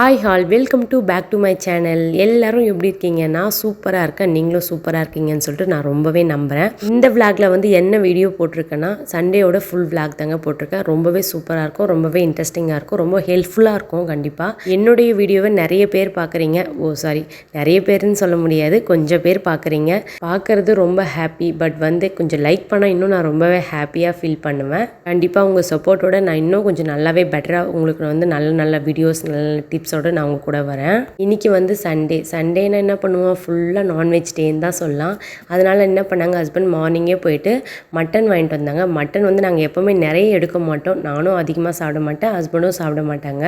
Hi all welcome back to my channel. எல்லாரும் எப்படி இருக்கீங்க? நான் சூப்பராக இருக்கேன், நீங்களும் சூப்பராக இருக்கீங்கன்னு சொல்லிட்டு நான் ரொம்பவே நம்புகிறேன். இந்த விளாகில் வந்து என்ன வீடியோ போட்டிருக்கேன்னா சண்டேயோட ஃபுல் விளாக் தாங்க போட்டிருக்கேன். ரொம்பவே சூப்பராக இருக்கும், ரொம்பவே இன்ட்ரெஸ்டிங்காக இருக்கும், ரொம்ப ஹெல்ப்ஃபுல்லாக இருக்கும். கண்டிப்பாக என்னுடைய வீடியோவை நிறைய பேர் பார்க்குறீங்க. நிறைய பேருன்னு சொல்ல முடியாது, கொஞ்சம் பேர் பார்க்குறீங்க. பார்க்குறது ரொம்ப ஹாப்பி. பட் வந்து கொஞ்சம் லைக் பண்ணால் இன்னும் நான் ரொம்பவே ஹாப்பியாக ஃபீல் பண்ணுவேன். கண்டிப்பாக உங்கள் சப்போர்ட்டோட நான் இன்னும் கொஞ்சம் நல்லாவே பெட்டராக உங்களுக்கு வந்து நல்ல வீடியோஸ் நல்ல டிப்ஸோடு நான் உங்கள் கூட வரேன். இன்றைக்கி வந்து சண்டேனா என்ன பண்ணுவோம், ஃபுல்லாக நான்வெஜ் டேன்னு தான் சொல்லலாம். அதனால் என்ன பண்ணாங்க, ஹஸ்பண்ட் மார்னிங்கே போயிட்டு மட்டன் வாங்கிட்டு வந்தாங்க. மட்டன் வந்து நாங்கள் எப்போவுமே நிறைய எடுக்க மாட்டோம். நானும் அதிகமாக சாப்பிட மாட்டேன், ஹஸ்பண்டும் சாப்பிட மாட்டாங்க.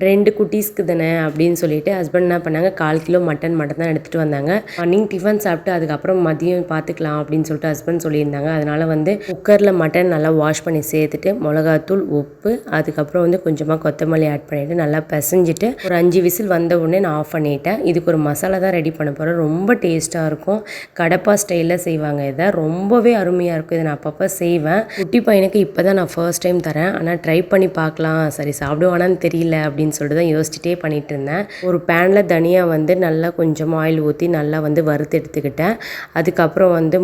2 குட்டீஸ்க்கு தானே அப்படின்னு சொல்லிட்டு ஹஸ்பண்ட் என்ன பண்ணாங்க, 1/4 கிலோ மட்டன் மட்டும் தான் எடுத்துகிட்டு வந்தாங்க. மார்னிங் டிஃபன் சாப்பிட்டு அதுக்கப்புறம் மதியம் பார்த்துக்கலாம் அப்படின்னு சொல்லிட்டு ஹஸ்பண்ட் சொல்லியிருந்தாங்க. அதனால் வந்து குக்கரில் மட்டன் நல்லா வாஷ் பண்ணி சேர்த்துட்டு மிளகாத்தூள், உப்பு, அதுக்கப்புறம் வந்து கொஞ்சமாக கொத்தமல்லி ஆட் பண்ணிவிட்டு நல்லா பிசைஞ்சிட்டு ஒரு 5 விசில் வந்த உடனே நான் ஆஃப் பண்ணிட்டேன். இதுக்கு ஒரு மசாலா தான் ரெடி பண்ண போகிறேன். ரொம்ப டேஸ்ட்டாக இருக்கும். கடப்பா ஸ்டைலில் செய்வாங்க. இதை ரொம்பவே அருமையாக இருக்கும். இதை நான் அப்பப்போ செய்வேன். குட்டி பையனுக்கு இப்போ தான் நான் ஃபர்ஸ்ட் டைம் தரேன். ஆனால் ட்ரை பண்ணி பார்க்கலாம், சரி சாப்பிடுவானான்னு தெரியல அப்படின்னு சொல்லிட்டு தான் யோசிச்சுட்டே பண்ணிகிட்டு இருந்தேன். ஒரு பேனில் தனியாக வந்து நல்லா கொஞ்சம் ஆயில் ஊற்றி நல்லா வந்து வறுத்து எடுத்துக்கிட்டேன். அதுக்கப்புறம் வந்து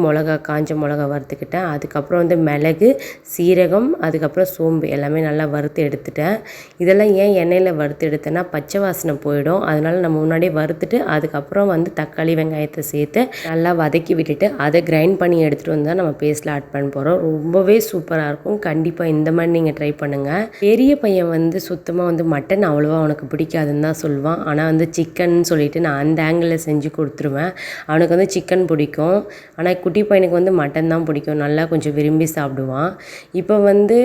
காஞ்ச மிளகா வறுத்துக்கிட்டேன். அதுக்கப்புறம் வந்து மிளகு, சீரகம், அதுக்கப்புறம் சோம்பு எல்லாமே நல்லா வறுத்து எடுத்துட்டேன். இதெல்லாம் ஏன் எண்ணெயில் வறுத்து எடுத்தேன்னா பச்சை வாசனை போயிடும். அதனால் நம்ம முன்னாடியே வறுத்துட்டு அதுக்கப்புறம் வந்து தக்காளி வெங்காயத்தை சேர்த்து நல்லா வதக்கி விட்டுட்டு அதை கிரைண்ட் பண்ணி எடுத்துகிட்டு வந்தால் நம்ம பேஸ்ட்டில் ஆட் பண்ண போகிறோம். ரொம்பவே சூப்பராக இருக்கும். கண்டிப்பாக இந்த மாதிரி நீங்கள் ட்ரை பண்ணுங்கள். பெரிய பையன் வந்து சுத்தமாக வந்து மட்டன் அவ்வளோவா அவனுக்கு பிடிக்காதுன்னு தான் சொல்லுவான். ஆனால் வந்து சிக்கன் சொல்லிட்டு நான் அந்த ஆங்கிளில் செஞ்சு கொடுத்துருவேன். அவனுக்கு வந்து சிக்கன் பிடிக்கும். ஆனால் குட்டி பையனுக்கு வந்து மட்டன் தான் பிடிக்கும். நல்லா கொஞ்சம் விரும்பி சாப்பிடுவான். இப்போ வந்து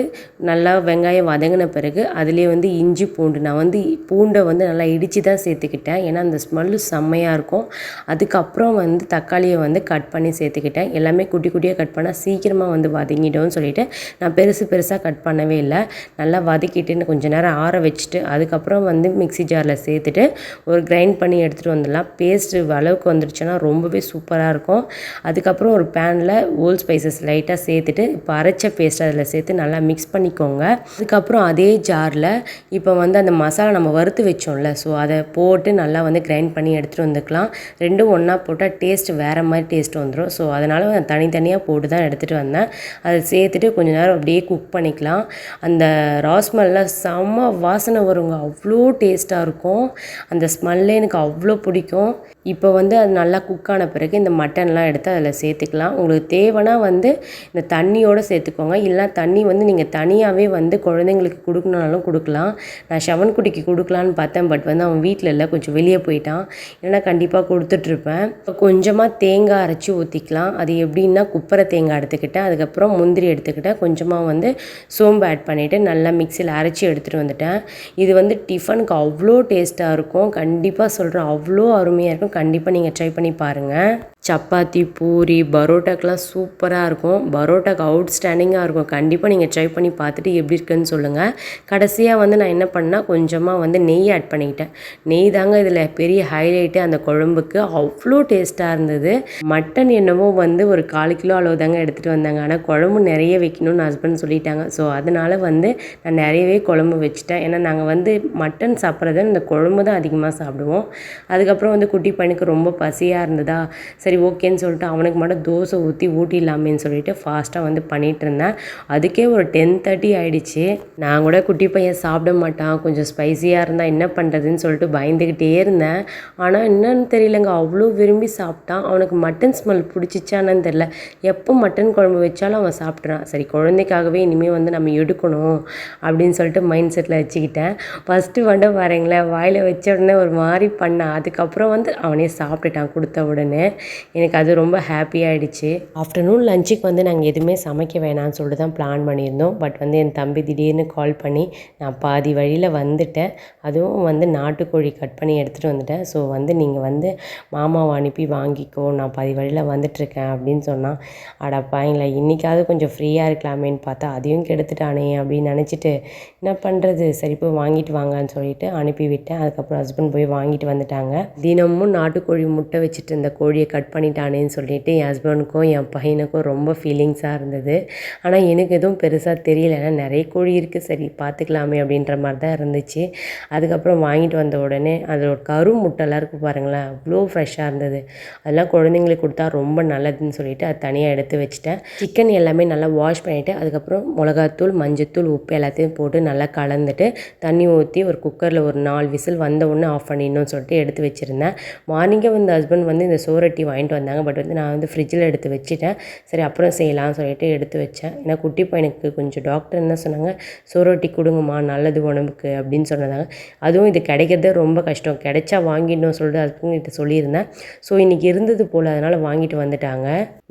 நல்லா வெங்காயம் வதங்கின பிறகு அதுலேயே வந்து இஞ்சி பூண்டு, நான் வந்து பூண்டை வந்து நல்லா இடித்து தான் சேர்த்துக்கிட்டேன். ஏன்னா அந்த ஸ்மெல்லு செம்மையாக இருக்கும். அதுக்கப்புறம் வந்து தக்காளியை வந்து கட் பண்ணி சேர்த்துக்கிட்டேன். எல்லாமே குட்டி குட்டியாக கட் பண்ணால் சீக்கிரமாக வந்து வதங்கிடும்னு சொல்லிட்டு நான் பெருசாக கட் பண்ணவே இல்லை. நல்லா வதக்கிட்டு கொஞ்சம் நேரம் ஆற வச்சுட்டு அதுக்கப்புறம் வந்து மிக்ஸி ஜாரில் சேர்த்துட்டு ஒரு கிரைண்ட் பண்ணி எடுத்துகிட்டு வந்துடலாம். பேஸ்ட்டு அளவுக்கு வந்துடுச்சுன்னா ரொம்பவே சூப்பராக இருக்கும். அதுக்கப்புறம் ஒரு பேனில் ஹோல் ஸ்பைசஸ் லைட்டாக சேர்த்துட்டு இப்போ அரைச்ச பேஸ்ட் அதில் சேர்த்து நல்லா மிக்ஸ் பண்ணிக்கோங்க. அதுக்கப்புறம் அதே ஜாரில் இப்போ வந்து அந்த மசாலா நம்ம வறுத்து வச்சோம்ல, ஸோ அதை போட்டு நல்லா வந்து கிரைண்ட் பண்ணி எடுத்துகிட்டு வந்துக்கலாம். ரெண்டும் ஒன்றா போட்டால் டேஸ்ட் வேறு மாதிரி டேஸ்ட் வந்துடும். ஸோ அதனால் தனித்தனியாக போட்டு தான் எடுத்துகிட்டு வந்தேன். அதை சேர்த்துட்டு கொஞ்சம் நேரம் அப்படியே குக் பண்ணிக்கலாம். அந்த ராஸ்மெல்லாம் செம்ம வாசனை வருங்க, அவ்வளோ டேஸ்ட்டாக இருக்கும். அந்த ஸ்மெல்லே எனக்கு அவ்வளோ பிடிக்கும். இப்போ வந்து அது நல்லா குக் ஆன பிறகு இந்த மட்டன்லாம் எடுத்து அதில் சேர்த்துக்கலாம். உங்களுக்கு தேவைன்னா வந்து இந்த தண்ணியோடு சேர்த்துக்கோங்க. இல்லைனா தண்ணி வந்து நீங்கள் தனியாகவே வந்து குழந்தைங்களுக்கு கொடுக்கணுனாலும் கொடுக்கலாம். நான் ஷவன்குட்டிக்கு கொடுக்கலான்னு பார்த்தேன். பட் வந்து அவன் வீட்டில் இல்லை, கொஞ்சம் வெளியே போயிட்டான். இல்லைனா கண்டிப்பாக கொடுத்துட்ருப்பேன். இப்போ கொஞ்சமாக தேங்காய் அரைச்சி ஊற்றிக்கலாம். அது எப்படின்னா குப்பரை தேங்காய் எடுத்துக்கிட்டேன். அதுக்கப்புறம் முந்திரி எடுத்துக்கிட்டேன். கொஞ்சமாக வந்து சோம்பு ஆட் பண்ணிவிட்டு நல்லா மிக்சியில் அரைச்சி எடுத்துகிட்டு வந்துட்டேன். இது வந்து டிஃபனுக்கு அவ்வளோ டேஸ்ட்டாக இருக்கும். கண்டிப்பாக சொல்கிறேன், அவ்வளோ அருமையாக இருக்கும். கண்டிப்பாக நீங்கள் ட்ரை பண்ணி பாருங்கள். சப்பாத்தி, பூரி, பரோட்டாக்கெலாம் சூப்பராக இருக்கும். பரோட்டாக்கு அவுட்ஸ்டாண்டிங்காக இருக்கும். கண்டிப்பாக நீங்கள் ட்ரை பண்ணி பார்த்துட்டு எப்படி இருக்குன்னு சொல்லுங்கள். கடைசியாக வந்து நான் என்ன பண்ணால் கொஞ்சமாக வந்து நெய் ஆட் பண்ணிக்கிட்டேன். நெய் தாங்க இதில் பெரிய ஹைலைட்டு அந்த குழம்புக்கு. அவ்வளோ டேஸ்ட்டாக இருந்தது. மட்டன் என்னவோ வந்து ஒரு 1/4 கிலோ அளவு தாங்க எடுத்துகிட்டு வந்தாங்க. ஆனால் குழம்பு நிறைய வைக்கணும்னு ஹஸ்பண்ட் சொல்லிட்டாங்க. ஸோ அதனால் வந்து நான் நிறையவே குழம்பு வச்சுட்டேன். ஏன்னா நாங்கள் வந்து மட்டன் சாப்பிட்றத இந்த குழம்பு தான் அதிகமாக சாப்பிடுவோம். அதுக்கப்புறம் வந்து குட்டி பையனுக்கு ரொம்ப பசியாக இருந்ததா, சரி ஓகேன்னு சொல்லிட்டு அவனுக்கு மட்டும் தோசை ஊற்றிடலாமேன்னு சொல்லிட்டு ஃபாஸ்ட்டாக வந்து பண்ணிகிட்டு இருந்தேன். அதுக்கே ஒரு 10:30 ஆகிடுச்சு. நான் கூட குட்டி பையன் சாப்பிட மாட்டான், கொஞ்சம் ஸ்பைஸியாக இருந்தால் என்ன பண்ணுறதுன்னு சொல்லிட்டு பயந்துக்கிட்டே இருந்தேன். ஆனால் என்னன்னு தெரியலங்க, அவ்வளோ விரும்பி சாப்பிட்டான். அவனுக்கு மட்டன் ஸ்மெல் பிடிச்சிச்சானு தெரில. எப்போ மட்டன் குழம்பு வச்சாலும் அவன் சாப்பிட்றான். சரி குழந்தைக்காகவே இனிமேல் வந்து நம்ம எடுக்கணும் அப்படின்னு சொல்லிட்டு மைண்ட் செட்டில் வச்சுக்கிட்டேன். ஃபஸ்ட்டு வந்து பாருங்களேன், வாயில் வச்ச உடனே ஒரு மாதிரி பண்ணான். அதுக்கப்புறம் வந்து அவனே சாப்பிட்டுட்டான் கொடுத்த உடனே. எனக்கு அது ரொம்ப ஹாப்பியாகிடுச்சு. ஆஃப்டர்நூன் லஞ்சுக்கு வந்து நாங்கள் எதுவுமே சமைக்க வேணாம்னு சொல்லிட்டு தான் பிளான் பண்ணியிருந்தோம். பட் வந்து என் தம்பி திடீர்னு கால் பண்ணி நான் பாதி வழியில் வந்துட்டேன். அதுவும் வந்து நாட்டுக்கோழி கட் பண்ணி எடுத்துகிட்டு வந்துட்டேன். ஸோ வந்து நீங்கள் வந்து மாமாவை அனுப்பி வாங்கிக்கோ, நான் பாதி வழியில் வந்துட்டுருக்கேன் அப்படின்னு சொன்னான். அடப்பாங்களா, இன்றைக்காவது கொஞ்சம் ஃப்ரீயாக இருக்கலாமேன்னு பார்த்தா அதையும் கெடுத்துட்டானே அப்படின்னு நினச்சிட்டு என்ன பண்ணுறது, சரி போய் வாங்கிட்டு வாங்கன்னு சொல்லிட்டு அனுப்பிவிட்டேன். அதுக்கப்புறம் ஹஸ்பண்ட் போய் வாங்கிட்டு வந்துட்டாங்க. தினமும் நாட்டுக்கோழி முட்டை வச்சுட்டு இருந்த கோழியை கட் பண்ணிட்டானேன்னு சொல்லிட்டு என் ஹஸ்பண்டுக்கும் என் பையனுக்கும் ரொம்ப ஃபீலிங்ஸாக இருந்தது. ஆனால் எனக்கு எதுவும் பெருசாக தெரியல. ஏன்னா நிறைய கோழி இருக்குது, சரி பார்த்துக்கலாமே அப்படின்ற மாதிரி தான் இருந்துச்சு. அதுக்கப்புறம் வாங்கிட்டு வந்த உடனே அதோட கரு முட்டைலாம் இருக்குது பாருங்களேன், அவ்வளோ ஃப்ரெஷ்ஷாக இருந்தது. அதெல்லாம் குழந்தைங்களுக்கு கொடுத்தா ரொம்ப நல்லதுன்னு சொல்லிட்டு அது தனியாக எடுத்து வச்சுட்டேன். சிக்கன் எல்லாமே நல்லா வாஷ் பண்ணிவிட்டு அதுக்கப்புறம் மிளகாத்தூள், மஞ்சத்தூள், உப்பு எல்லாத்தையும் போட்டு நல்லா கலந்துட்டு தண்ணி ஊற்றி ஒரு குக்கரில் ஒரு 4 விசில் வந்த உடனே ஆஃப் பண்ணிடணும்னு சொல்லிட்டு எடுத்து வச்சுருந்தேன். மார்னிங்கே வந்து ஹஸ்பண்ட் வந்து இந்த சோரட்டி வாங்கிட்டு வந்தாங்க. பட் வந்து நான் வந்து ஃப்ரிட்ஜில் எடுத்து வச்சுட்டேன். சரி அப்புறம் செய்யலாம்னு சொல்லிட்டு எடுத்து வச்சேன். ஏன்னா குட்டி பையனுக்கு கொஞ்சம் டாக்டர் என்ன சொன்னாங்க, சோரட்டி கொடுங்கம்மா நல்லது உடம்புக்கு அப்படின்னு சொன்னதாங்க. அதுவும் இது கிடைக்கிறதே ரொம்ப கஷ்டம், கிடைச்சா வாங்கிடணும் சொல்லிட்டு ஹஸ்பண்ட் கிட்ட சொல்லியிருந்தேன். ஸோ இன்றைக்கி இருந்தது போல் அதனால் வாங்கிட்டு வந்துட்டாங்க.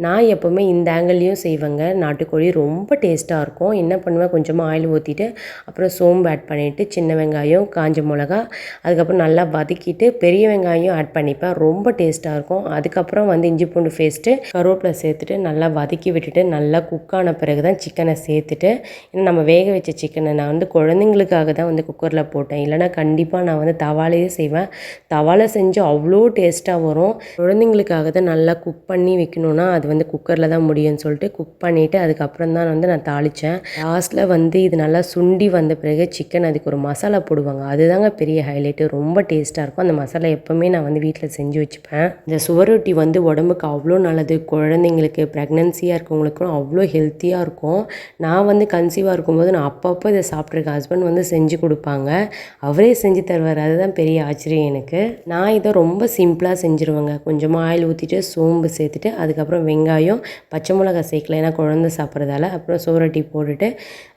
நான் எப்போவுமே இந்த ஆங்கிள்லேயும் செய்வேங்க. நாட்டுக்கோழி ரொம்ப டேஸ்ட்டாக இருக்கும். என்ன பண்ணுவேன், கொஞ்சமாக ஆயில் ஊற்றிட்டு அப்புறம் சோம்பு ஆட் பண்ணிவிட்டு சின்ன வெங்காயம், காஞ்ச மிளகா, அதுக்கப்புறம் நல்லா வதக்கிட்டு பெரிய வெங்காயம் ஆட் பண்ணிப்பேன். ரொம்ப டேஸ்ட்டாக இருக்கும். அதுக்கப்புறம் வந்து இஞ்சி பூண்டு பேஸ்ட்டு, கருவேப்பிலை சேர்த்துட்டு நல்லா வதக்கி விட்டுட்டு நல்லா குக்கான பிறகு தான் சிக்கனை சேர்த்துட்டு, ஏன்னா நம்ம வேக வச்ச சிக்கனை நான் வந்து குழந்தைங்களுக்காக தான் வந்து குக்கரில் போட்டேன். இல்லைனா கண்டிப்பாக நான் வந்து தவாலையே செய்வேன். தவாலை செஞ்சு அவ்வளோ டேஸ்ட்டாக வரும். குழந்தைங்களுக்காக தான் நல்லா குக் பண்ணி வைக்கணுன்னா அது வந்து குக்கரில் தான் முடியும்னு சொல்லிட்டு குக் பண்ணிவிட்டு அதுக்கப்புறம் தான் வந்து நான் தாளித்தேன். லாஸ்ட்டில் வந்து இது நல்லா சுண்டி வந்த பிறகு சிக்கன் அதுக்கு ஒரு மசாலா போடுவாங்க. அதுதாங்க பெரிய ஹைலைட்டு. ரொம்ப டேஸ்ட்டாக இருக்கும். அந்த மசாலா எப்போவுமே நான் வந்து வீட்டில் செஞ்சு வச்சுப்பேன். இந்த சுவரொட்டி வந்து உடம்புக்கு அவ்வளோ நல்லது. குழந்தைங்களுக்கு, ப்ரெக்னன்சியாக இருக்கவங்களுக்கும் அவ்வளோ ஹெல்த்தியாக இருக்கும். நான் வந்து கன்சீவாக இருக்கும்போது நான் அப்பப்போ இதை சாப்பிட்ருக்கேன். ஹஸ்பண்ட் வந்து செஞ்சு கொடுப்பாங்க, அவரே செஞ்சு தருவார். அதுதான் பெரிய ஆச்சரியம் எனக்கு. நான் இதை ரொம்ப சிம்பிளாக செஞ்சுருவேங்க. கொஞ்சமாக ஆயில் ஊற்றிட்டு சோம்பு சேர்த்துட்டு அதுக்கப்புறம் வெங்காயம், பச்சை மிளகாய் சேர்க்கல ஏன்னா குழந்தை சாப்பிட்றதால, அப்புறம் சுவரொட்டி போட்டுட்டு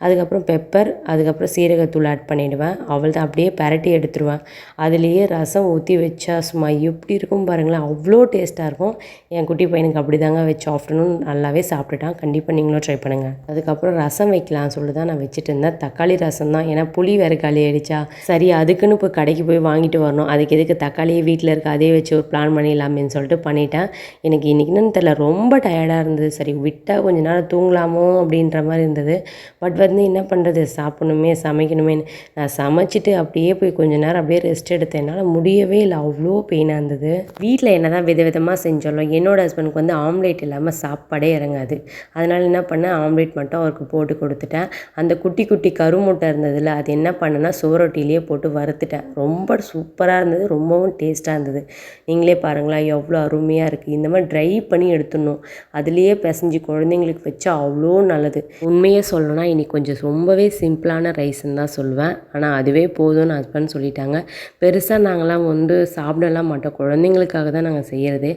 அதுக்கப்புறம் பெப்பர், அதுக்கப்புறம் சீரகத்தூள் ஆட் பண்ணிவிடுவேன். அவள்தான் அப்படியே பரட்டி எடுத்துருவேன். அதுலேயே ரசம் ஊற்றி வச்சா சும்மா எப்படி இருக்கும் பாருங்களேன், அவ்வளோ டேஸ்ட்டாக இருக்கும். என் குட்டி பையனுக்கு அப்படி தாங்க வச்சு ஆஃப்டர்நூன் நல்லாவே சாப்பிட்டுட்டான். கண்டிப்பாக நீங்களும் ட்ரை பண்ணுங்கள். அதுக்கப்புறம் ரசம் வைக்கலாம்னு சொல்லி தான் நான் வச்சுட்டு இருந்தேன். தக்காளி ரசம் தான், ஏன்னா புளி வேறு காலி ஆகிடுச்சா. சரி அதுக்குன்னு இப்போ கடைக்கு போய் வாங்கிட்டு வரணும், அதுக்கு எதுக்கு தக்காளியே வீட்டில் இருக்க அதே வச்சு ஒரு பிளான் பண்ணிடலாமேன்னு சொல்லிட்டு பண்ணிட்டேன். எனக்கு இன்றைக்கின்னு தெரியல, ரொம்ப டயர்டாக இருந்தது. சரி விட்டால் கொஞ்சம் நேரம் தூங்கலாமோ அப்படின்ற மாதிரி இருந்தது. பட் வந்து என்ன பண்ணுறது, சாப்பிடணுமே சமைக்கணுமேன்னு நான் சமைச்சிட்டு அப்படியே போய் கொஞ்சம் நேரம் அப்படியே ரெஸ்ட் எடுத்தேன். என்னால் முடியவே இல்லை, அவ்வளோ பெயினாக இருந்தது. வீட்டில் என்ன தான் விதவிதமாக செஞ்சாலும் என்னோடய ஹஸ்பண்டுக்கு வந்து ஆம்லேட் இல்லாமல் சாப்பாடே இறங்காது. அதனால் என்ன பண்ணேன், ஆம்லேட் மட்டும் அவருக்கு போட்டு கொடுத்துட்டேன். அந்த குட்டி குட்டி கருமுட்டை இருந்ததில்ல, அது என்ன பண்ணேன்னா சோரொட்டிலேயே போட்டு வறுத்துட்டேன். ரொம்ப சூப்பராக இருந்தது, ரொம்பவும் டேஸ்ட்டாக இருந்தது. நீங்களே பாருங்களேன் எவ்வளோ அருமையாக இருக்குது. இந்த மாதிரி ட்ரை பண்ணி எடுத்துடணும், அதுலேயே பிசைஞ்சு குழந்தைங்களுக்கு வச்சா அவ்வளோ நல்லது. உண்மையே சொல்லணும்னா இன்றைக்கி கொஞ்சம் ரொம்பவே சிம்பிளான ரைஸ்ன்னு தான் சொல்லுவேன். ஆனால் அதுவே போதும்னு ஹஸ்பண்ட் சொல்லிட்டாங்க. பெருசாக நாங்களாம் வந்து சாப்பிடலாம் மாட்டோம், குழந்தைங்களுக்காக தான் நாங்கள் செய்கிறது.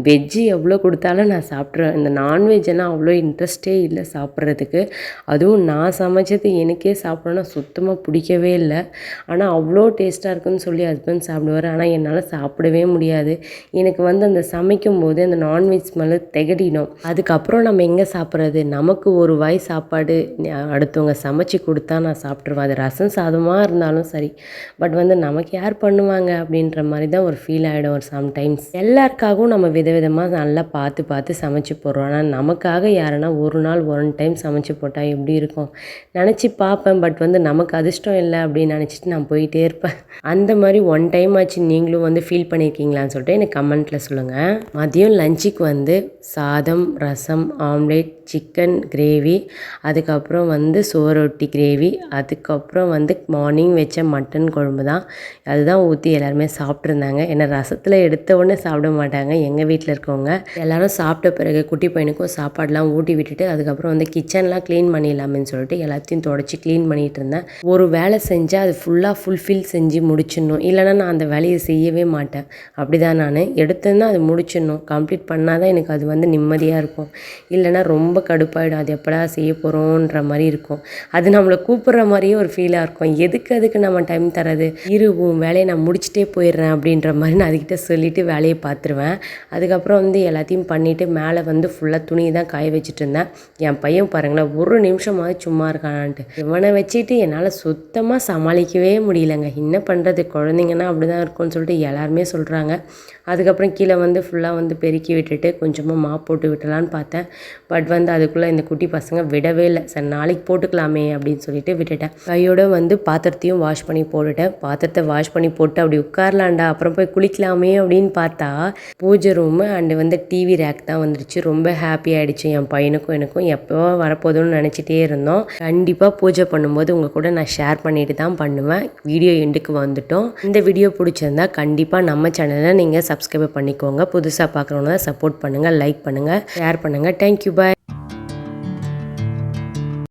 வெஜ்ஜு எவ்வளோ கொடுத்தாலும் நான் சாப்பிட்ருவேன். இந்த நான்வெஜ்ஜெல்லாம் அவ்வளோ இன்ட்ரெஸ்ட்டே இல்லை சாப்பிட்றதுக்கு. அதுவும் நான் சமைச்சது எனக்கே சாப்பிடணும்னா சுத்தமாக பிடிக்கவே இல்லை. ஆனால் அவ்வளோ டேஸ்ட்டாக இருக்குன்னு சொல்லி ஹஸ்பண்ட் சாப்பிடுவார். ஆனால் என்னால் சாப்பிடவே முடியாது. எனக்கு வந்து அந்த சமைக்கும் போது அந்த நான்வெஜ் ஸ்மெல்லு திகட்டிடும். அதுக்கப்புறம் நம்ம எங்கே சாப்பிட்றது, நமக்கு ஒரு வாய் சாப்பாடு அடுத்தவங்க சமைச்சு கொடுத்தா நான் சாப்பிட்ருவேன். அது ரசம் சாதமாக இருந்தாலும் சரி. பட் வந்து நமக்கு யார் பண்ணுவாங்க அப்படின்ற மாதிரி தான் ஒரு ஃபீல் ஆகிடும் ஒரு சம்டைம்ஸ். எல்லாருக்காகவும் நம்ம விதவிதமாக நல்லா பார்த்து பார்த்து சமைச்சு போடுறோம். ஆனால் நமக்காக யாருன்னா ஒரு நாள் ஒன் டைம் சமைச்சு போட்டால் எப்படி இருக்கும் நினச்சி பார்ப்பேன். பட் வந்து நமக்கு அதிர்ஷ்டம் இல்லை அப்படின்னு நினச்சிட்டு நான் போயிட்டே இருப்பேன். அந்த மாதிரி ஒன் டைம் ஆச்சு நீங்களும் வந்து ஃபீல் பண்ணியிருக்கீங்களான்னு சொல்லிட்டு எனக்கு கமெண்ட்டில் சொல்லுங்கள். மதியம் லஞ்சுக்கு வந்து சாதம், ரசம், ஆம்லேட், சிக்கன் கிரேவி, அதுக்கப்புறம் வந்து சோரொட்டி கிரேவி, அதுக்கப்புறம் வந்து மார்னிங் வச்ச மட்டன் குழம்பு தான். அதுதான் ஊற்றி எல்லாருமே சாப்பிட்ருந்தாங்க. ஏன்னா ரசத்தில் எடுத்த உடனே சாப்பிட மாட்டாங்க எங்கள் வீட்டில் இருக்கவங்க. எல்லோரும் சாப்பிட்ட பிறகு குட்டி பையனுக்கும் சாப்பாடெலாம் ஊட்டி விட்டுட்டு அதுக்கப்புறம் வந்து கிச்சன்லாம் க்ளீன் பண்ணிடலாமேன்னு சொல்லிட்டு எல்லாத்தையும் தொடச்சி க்ளீன் பண்ணிகிட்டு இருந்தேன். ஒரு வேலை செஞ்சால் அது ஃபுல்லாக ஃபுல்ஃபில் செஞ்சு முடிச்சிடணும், இல்லைனா நான் அந்த வேலையை செய்யவே மாட்டேன். அப்படி தான் நான் எடுத்தேன்னா அது முடிச்சிடணும், கம்ப்ளீட் பண்ணால் தான் எனக்கு அது வந்து நிம்மதியாக இருக்கும். இல்லைனா ரொம்ப கடுப்பாயிடும், அது எப்படா செய்ய போகிறோன்ற மாதிரி இருக்கும். அது நம்மளை கூப்பிட்ற மாதிரியே ஒரு ஃபீலாக இருக்கும். அதுக்கு நம்ம டைம் தரது, உன் வேலையை நான் முடிச்சுட்டே போயிடுறேன் அப்படின்ற மாதிரி நான் அதுக்கிட்ட சொல்லிவிட்டு வேலையை பார்த்துருவேன். அதுக்கப்புறம் வந்து எல்லாத்தையும் பண்ணிவிட்டு மேலே வந்து ஃபுல்லாக துணி தான் காய வச்சுட்டு இருந்தேன். என் பையன் பாருங்களேன், ஒரு நிமிஷமாவது சும்மா இருக்கானான்ட்டு. இவனை வச்சுட்டு என்னால் சுத்தமாக சமாளிக்கவே முடியலைங்க. என்ன பண்ணுறது, குழந்தைங்கன்னா அப்படி தான் இருக்கும்னு சொல்லிட்டு எல்லாருமே சொல்கிறாங்க. அதுக்கப்புறம் கீழே வந்து ஃபுல்லாக வந்து பெருக்கி விட்டுட்டு கொஞ்சமாக மாப் போட்டு விட்டலான்னு பார்த்தேன். பட் வந்து அதுக்குள்ளே இந்த குட்டி பசங்க விடவே இல்லை. சரி நாளைக்கு போட்டுக்கலாமே அப்படின்னு சொல்லிட்டு விட்டுட்டேன். கையோட வந்து பாத்திரத்தையும் வாஷ் பண்ணி போட்டுட்டேன். பாத்திரத்தை வாஷ் பண்ணி போட்டு அப்படி உட்காரலாண்டா, அப்புறம் போய் குளிக்கலாமே அப்படின்னு பார்த்தா பூஜை ரூமு அண்டு வந்து டிவி ரேக் தான் வந்துருச்சு. ரொம்ப ஹாப்பி ஆகிடுச்சு என் பையனுக்கும் எனக்கும். எப்போ வரப்போதும்னு நினச்சிட்டே இருந்தோம். கண்டிப்பாக பூஜை பண்ணும்போது உங்கள் கூட நான் ஷேர் பண்ணிட்டு தான் பண்ணுவேன். வீடியோ எண்டுக்கு வந்துட்டோம். இந்த வீடியோ பிடிச்சிருந்தா கண்டிப்பாக நம்ம சேனலை நீங்கள் சப்ஸ்கிரைப் பண்ணிக்கோங்க. புதுசாக பார்க்குறவங்க சப்போர்ட் பண்ணுங்கள், லைக் பண்ணுங்கள், ஷேர் பண்ணுங்கள். தேங்க்யூ, பாய்.